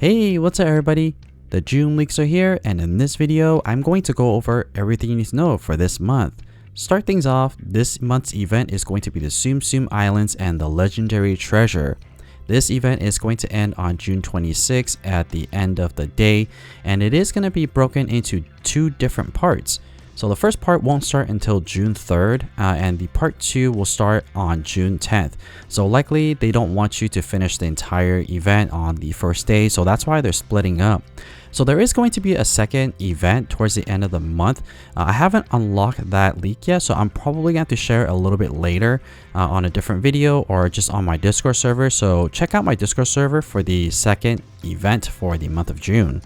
Hey, what's up everybody? The June leaks are here, and in this video, I'm going to go over everything you need to know for this month. Start things off, this month's event is going to be the Tsum Tsum Islands and the Legendary Treasure. This event is going to end on June 26th at the end of the day, and it is going to be broken into two different parts. So the first part won't start until June 3rd, and the part 2 will start on June 10th. So likely they don't want you to finish the entire event on the first day, so that's why they're splitting up. So there is going to be a second event towards the end of the month. I haven't unlocked that leak yet, so I'm probably going to have to share it a little bit later on a different video or just on my Discord server. So check out my Discord server for the second event for the month of June.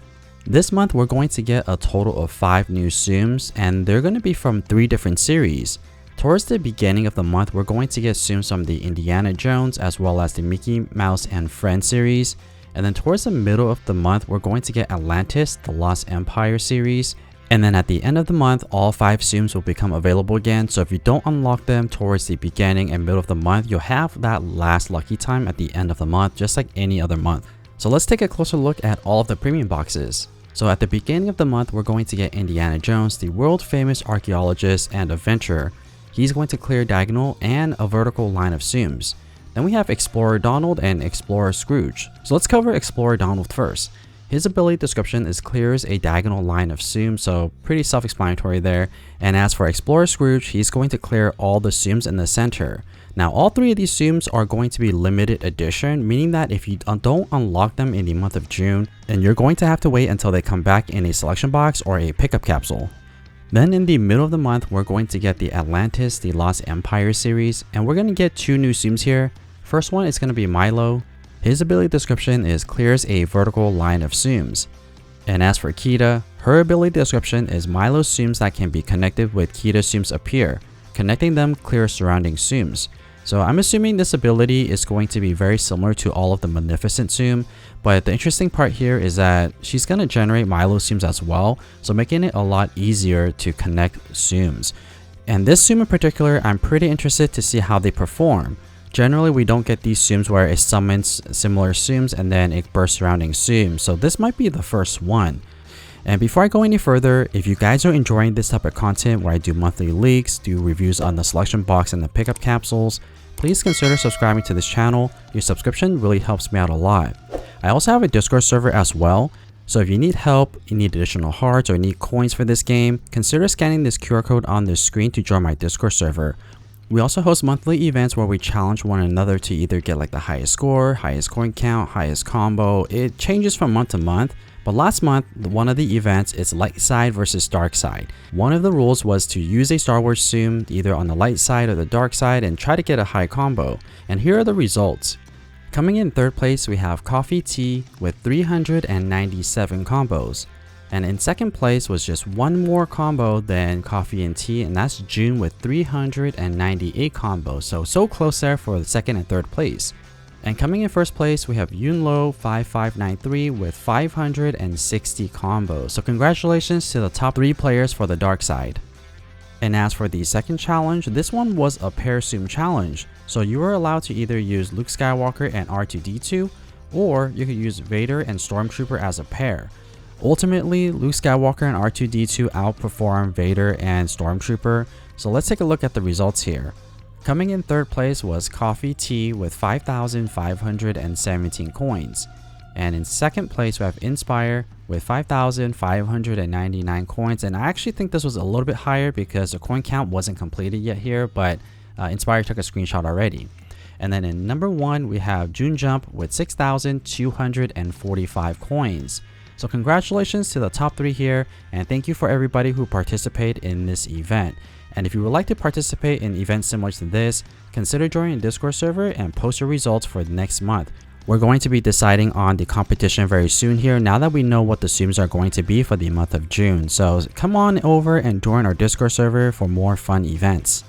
This month we're going to get a total of 5 new Tsums, and they're going to be from 3 different series. Towards the beginning of the month we're going to get Tsums from the Indiana Jones as well as the Mickey Mouse and Friends series. And then towards the middle of the month we're going to get Atlantis, the Lost Empire series. And then at the end of the month all 5 Tsums will become available again, so if you don't unlock them towards the beginning and middle of the month, you'll have that last lucky time at the end of the month just like any other month. So let's take a closer look at all of the premium boxes. So at the beginning of the month, we're going to get Indiana Jones, the world famous archaeologist and adventurer. He's going to clear a diagonal and a vertical line of Tsums. Then we have Explorer Donald and Explorer Scrooge. So let's cover Explorer Donald first. His ability description is clears a diagonal line of Tsums, so pretty self-explanatory there. And as for Explorer Scrooge, he's going to clear all the Tsums in the center. Now all 3 of these Tsums are going to be limited edition, meaning that if you don't unlock them in the month of June, then you're going to have to wait until they come back in a selection box or a pickup capsule. Then in the middle of the month, we're going to get the Atlantis, the Lost Empire series, and we're going to get 2 new Tsums here. First one is going to be Milo. His ability description is clears a vertical line of Tsums. And as for Kida, her ability description is Milo's Tsums that can be connected with Kida's Tsums appear. Connecting them clears surrounding Tsums. So I'm assuming this ability is going to be very similar to all of the Magnificent Tsum, but the interesting part here is that she's going to generate Milo's Tsums as well, so making it a lot easier to connect Tsums. And this Tsum in particular, I'm pretty interested to see how they perform. Generally, we don't get these Tsums where it summons similar Tsums and then it bursts surrounding Tsums, so this might be the first one. And before I go any further, if you guys are enjoying this type of content where I do monthly leaks, do reviews on the selection box and the pickup capsules, please consider subscribing to this channel. Your subscription really helps me out a lot. I also have a Discord server as well, so if you need help, you need additional hearts or need coins for this game, consider scanning this QR code on the screen to join my Discord server. We also host monthly events where we challenge one another to either get like the highest score, highest coin count, highest combo. It changes from month to month. But last month, one of the events is light side versus dark side. One of the rules was to use a Star Wars Tsum either on the light side or the dark side and try to get a high combo. And here are the results. Coming in 3rd place, we have Coffee Tea with 397 combos. And in 2nd place was just one more combo than Coffee and Tea, and that's June with 398 combos. So close there for the 2nd and 3rd place. And coming in 1st place, we have Yunlo 5593 with 560 combos. So congratulations to the top 3 players for the dark side. And as for the second challenge, this one was a pair Tsum challenge. So you were allowed to either use Luke Skywalker and R2-D2, or you could use Vader and Stormtrooper as a pair. Ultimately, Luke Skywalker and R2-D2 outperformed Vader and Stormtrooper. So let's take a look at the results here. Coming in 3rd place was Coffee Tea with 5,517 coins. And in 2nd place we have Inspire with 5,599 coins. And I actually think this was a little bit higher because the coin count wasn't completed yet here, but Inspire took a screenshot already. And then in number 1 we have June Jump with 6,245 coins. So congratulations to the top 3 here, and thank you for everybody who participated in this event. And if you would like to participate in events similar to this, consider joining the Discord server and post your results for the next month. We're going to be deciding on the competition very soon here now that we know what the Tsums are going to be for the month of June. So come on over and join our Discord server for more fun events.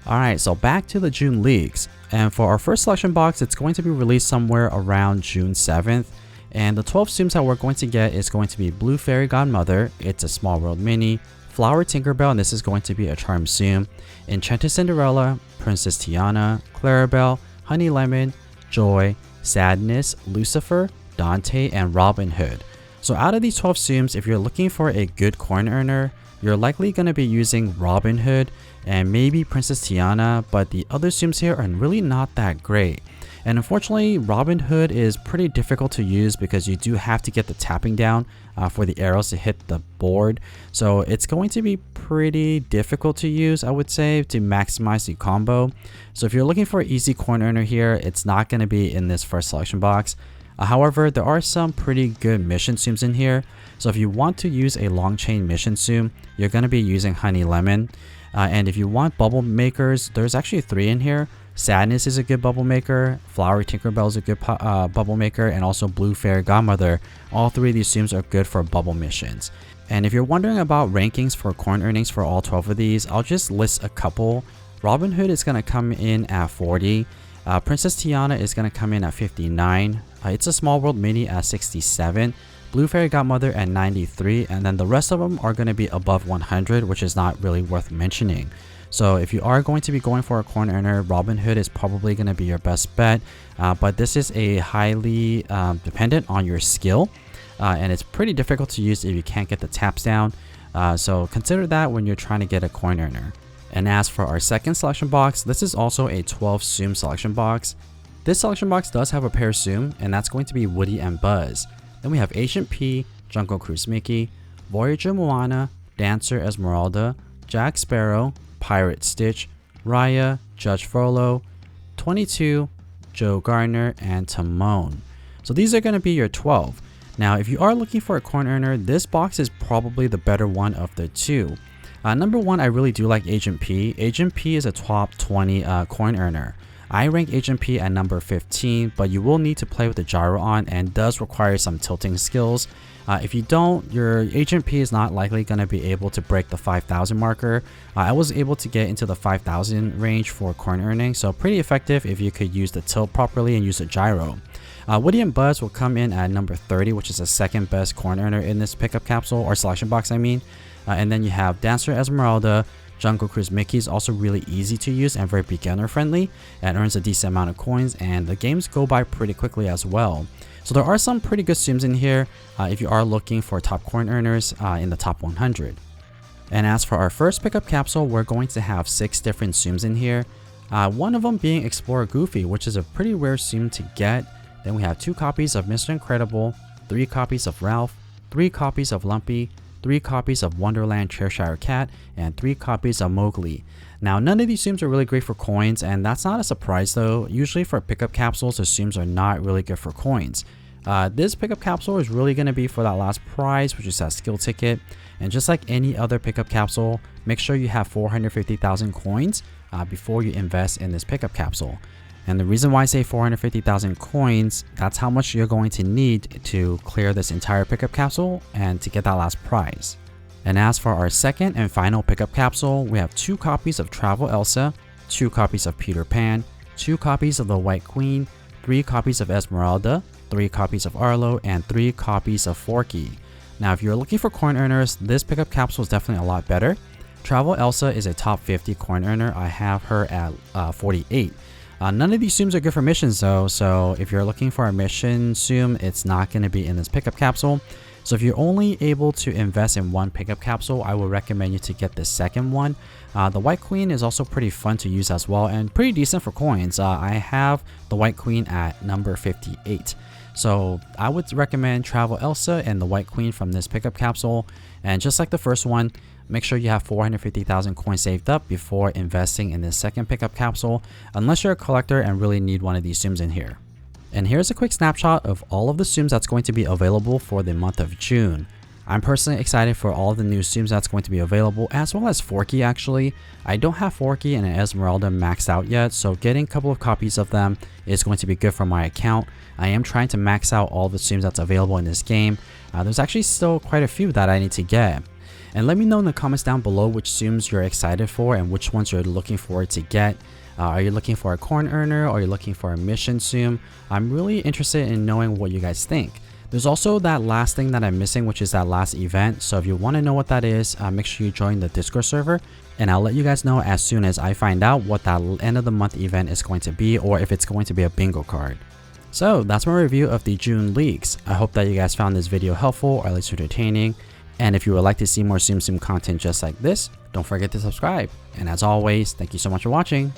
Alright, so back to the June leaks. And for our first selection box, it's going to be released somewhere around June 7th. And the 12 Tsums that we're going to get is going to be Blue Fairy Godmother, it's a Small World Mini, Flower Tinkerbell, and this is going to be a Charm Tsum, Enchanted Cinderella, Princess Tiana, Clarabelle, Honey Lemon, Joy, Sadness, Lucifer, Dante, and Robin Hood. So out of these 12 Tsums, if you're looking for a good coin earner, you're likely going to be using Robin Hood and maybe Princess Tiana, but the other Tsums here are really not that great. And unfortunately, Robin Hood is pretty difficult to use because you do have to get the tapping down for the arrows to hit the board. So it's going to be pretty difficult to use, I would say, to maximize the combo. So if you're looking for an easy coin earner here, it's not going to be in this first selection box. However, there are some pretty good mission Tsums in here. So if you want to use a long chain mission Tsum, you're going to be using Honey Lemon. And if you want bubble makers, there's actually 3 in here. Sadness is a good bubble maker, Flowery Tinkerbell is a good bubble maker, and also Blue Fairy Godmother. All 3 of these Tsums are good for bubble missions. And if you're wondering about rankings for coin earnings for all 12 of these, I'll just list a couple. Robin Hood is going to come in at 40. Princess Tiana is going to come in at 59. It's a Small World Mini at 67. Blue Fairy Godmother at 93, and then the rest of them are going to be above 100, which is not really worth mentioning. So if you are going to be going for a coin earner, Robin Hood is probably going to be your best bet, but this is a highly dependent on your skill, and it's pretty difficult to use if you can't get the taps down, so consider that when you're trying to get a coin earner. And as for our second selection box, this is also a 12 Tsum selection box. This selection box does have a pair Tsum, and that's going to be Woody and Buzz. Then we have Agent P, Jungle Cruise Mickey, Voyager Moana, Dancer Esmeralda, Jack Sparrow, Pirate Stitch, Raya, Judge Frollo, 22, Joe Gardner, and Timon. So these are going to be your 12. Now if you are looking for a coin earner, this box is probably the better one of the 2. Number 1, I really do like Agent P. Agent P is a top 20 coin earner. I rank Agent P at number 15, but you will need to play with the gyro on and does require some tilting skills. If you don't, your Agent P is not likely going to be able to break the 5,000 marker. I was able to get into the 5,000 range for coin earning, so pretty effective if you could use the tilt properly and use the gyro. Woody and Buzz will come in at number 30, which is the second best coin earner in this pickup capsule, or selection box I mean. And then you have Dancer Esmeralda. Jungle Cruise Mickey is also really easy to use and very beginner friendly, and earns a decent amount of coins, and the games go by pretty quickly as well. So there are some pretty good Tsums in here if you are looking for top coin earners in the top 100. And as for our first pickup capsule, we're going to have 6 different Tsums in here. One of them being Explorer Goofy, which is a pretty rare Tsum to get. Then we have 2 copies of Mr. Incredible, 3 copies of Ralph, 3 copies of Lumpy, 3 copies of Wonderland Cheshire Cat, and 3 copies of Mowgli. Now none of these Tsums are really great for coins, and that's not a surprise though. Usually for pickup capsules, the Tsums are not really good for coins. This pickup capsule is really going to be for that last prize, which is that skill ticket. And just like any other pickup capsule, make sure you have 450,000 coins before you invest in this pickup capsule. And the reason why I say 450,000 coins, that's how much you're going to need to clear this entire pickup capsule and to get that last prize. And as for our second and final pickup capsule, we have 2 copies of Travel Elsa, 2 copies of Peter Pan, 2 copies of the White Queen, 3 copies of Esmeralda, 3 copies of Arlo, and 3 copies of Forky. Now if you're looking for coin earners, this pickup capsule is definitely a lot better. Travel Elsa is a top 50 coin earner. I have her at 48. None of these Tsums are good for missions though, so if you're looking for a mission Tsum, it's not going to be in this pickup capsule. So if you're only able to invest in one pickup capsule, I will recommend you to get the second one. The White Queen is also pretty fun to use as well and pretty decent for coins. I have the White Queen at number 58. So I would recommend Travel Elsa and the White Queen from this pickup capsule. And just like the first one, make sure you have 450,000 coins saved up before investing in this second pickup capsule, unless you're a collector and really need one of these Tsums in here. And here's a quick snapshot of all of the Tsums that's going to be available for the month of June. I'm personally excited for all the new Tsums that's going to be available, as well as Forky actually. I don't have Forky and Esmeralda maxed out yet, so getting a couple of copies of them is going to be good for my account. I am trying to max out all the Tsums that's available in this game. There's actually still quite a few that I need to get. And let me know in the comments down below which Tsums you're excited for and which ones you're looking forward to get. Are you looking for a coin earner, or are you looking for a mission Tsum? I'm really interested in knowing what you guys think. There's also that last thing that I'm missing, which is that last event. So if you want to know what that is, make sure you join the Discord server, and I'll let you guys know as soon as I find out what that end of the month event is going to be, or if it's going to be a bingo card. So that's my review of the June leaks. I hope that you guys found this video helpful or at least entertaining. And if you would like to see more Tsum Tsum content just like this, don't forget to subscribe. And as always, thank you so much for watching.